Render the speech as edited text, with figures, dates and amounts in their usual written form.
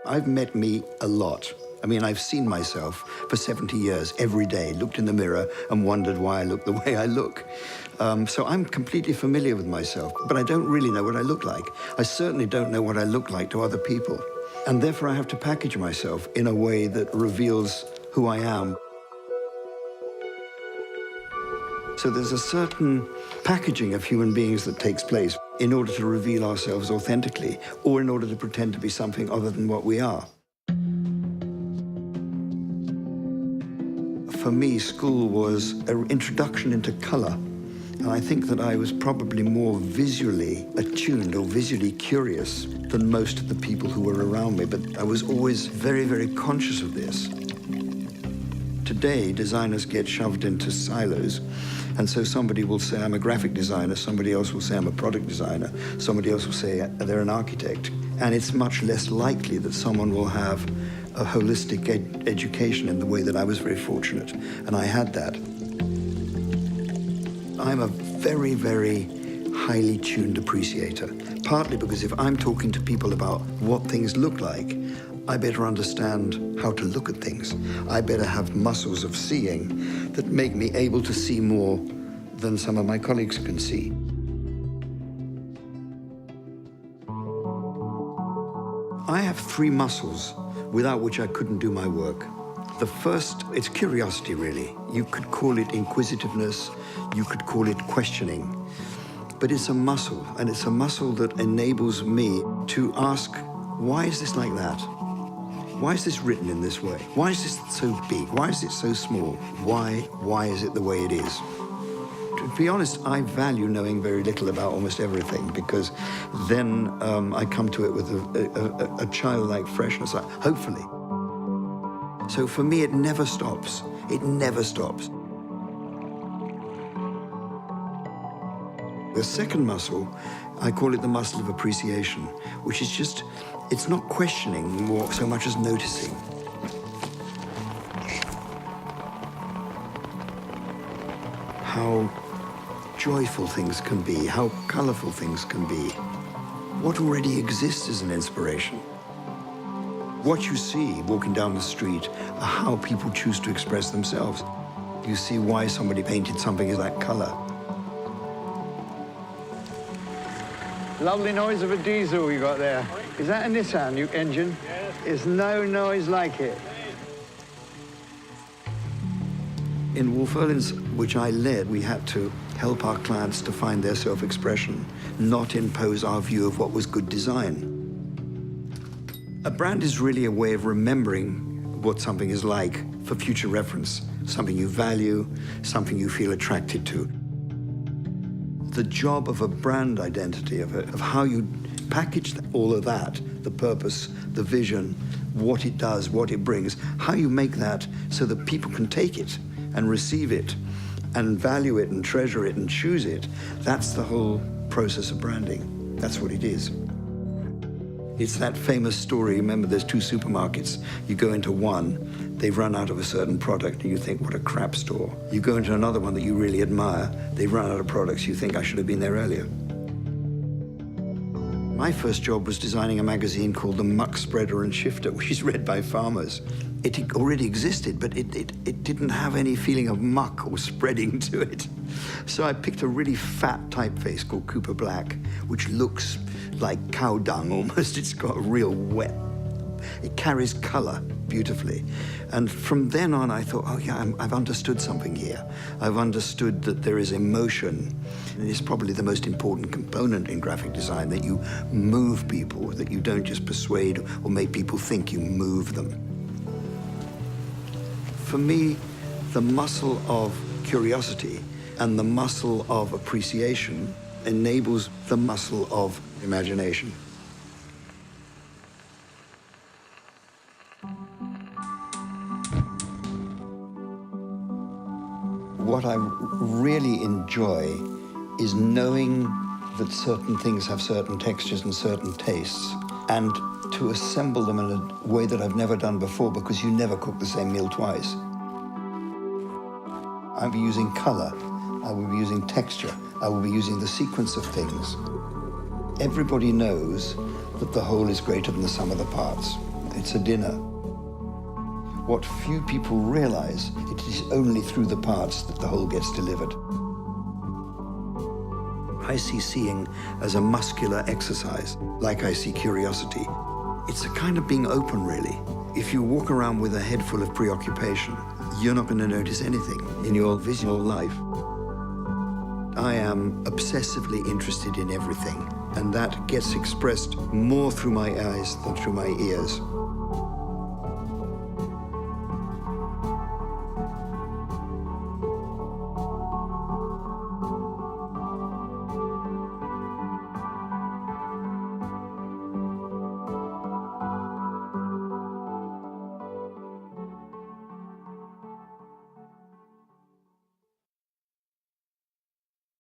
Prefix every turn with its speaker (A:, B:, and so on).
A: I've met me a lot. I mean, I've seen myself for 70 years, every day, looked in the mirror and wondered why I look the way I look. So I'm completely familiar with myself, but I don't really know what I look like. I certainly don't know what I look like to other people. And therefore I have to package myself in a way that reveals who I am. So there's a certain packaging of human beings that takes place in order to reveal ourselves authentically, or in order to pretend to be something other than what we are. For me, school was an introduction into color. And I think that I was probably more visually attuned or visually curious than most of the people who were around me. But I was always very, very conscious of this. Today, designers get shoved into silos. And so somebody will say, I'm a graphic designer. Somebody else will say, I'm a product designer. Somebody else will say, they're an architect. And it's much less likely that someone will have a holistic education in the way that I was very fortunate. And I had that. I'm a very, very highly tuned appreciator, partly because if I'm talking to people about what things look like, I better understand how to look at things. I better have muscles of seeing that make me able to see more than some of my colleagues can see. I have three muscles without which I couldn't do my work. The first, it's curiosity, really. You could call it inquisitiveness, you could call it questioning. But it's a muscle, and it's a muscle that enables me to ask, why is this like that? Why is this written in this way? Why is this so big? Why is it so small? Why is it the way it is? To be honest, I value knowing very little about almost everything, because then I come to it with a childlike freshness, hopefully. So for me, it never stops. It never stops. The second muscle, I call it the muscle of appreciation, which is just, it's not questioning more so much as noticing. How joyful things can be, how colorful things can be. What already exists is an inspiration. What you see walking down the street are how people choose to express themselves. You see why somebody painted something in that color.
B: Lovely noise of a diesel you got there. Is that a Nissan engine? Yes. There's no noise like it.
A: In Wolff, which I led, we had to help our clients to find their self-expression, not impose our view of what was good design. A brand is really a way of remembering what something is like for future reference, something you value, something you feel attracted to. The job of a brand identity, of how you package all of that, the purpose, the vision, what it does, what it brings, how you make that so that people can take it and receive it and value it and treasure it and choose it, that's the whole process of branding. That's what it is. It's that famous story, remember there's two supermarkets. You go into one, they've run out of a certain product and you think, what a crap store. You go into another one that you really admire, they've run out of products, you think I should have been there earlier. My first job was designing a magazine called The Muck Spreader and Shifter, which is read by farmers. It already existed, but it didn't have any feeling of muck or spreading to it. So I picked a really fat typeface called Cooper Black, which looks like cow dung almost. It's got a real wet, it carries color beautifully. And from then on, I thought, oh yeah, I've understood something here. I've understood that there is emotion. And it's probably the most important component in graphic design, that you move people, that you don't just persuade or make people think, you move them. For me, the muscle of curiosity and the muscle of appreciation enables the muscle of imagination. What I really enjoy is knowing that certain things have certain textures and certain tastes, and to assemble them in a way that I've never done before, because you never cook the same meal twice. I'll be using color, I will be using texture, I will be using the sequence of things. Everybody knows that the whole is greater than the sum of the parts. it's a dinner. What few people realize, it is only through the parts that the whole gets delivered. I see seeing as a muscular exercise, like I see curiosity. It's a kind of being open, really. If you walk around with a head full of preoccupation, you're not going to notice anything in your visual life. I am obsessively interested in everything, and that gets expressed more through my eyes than through my ears.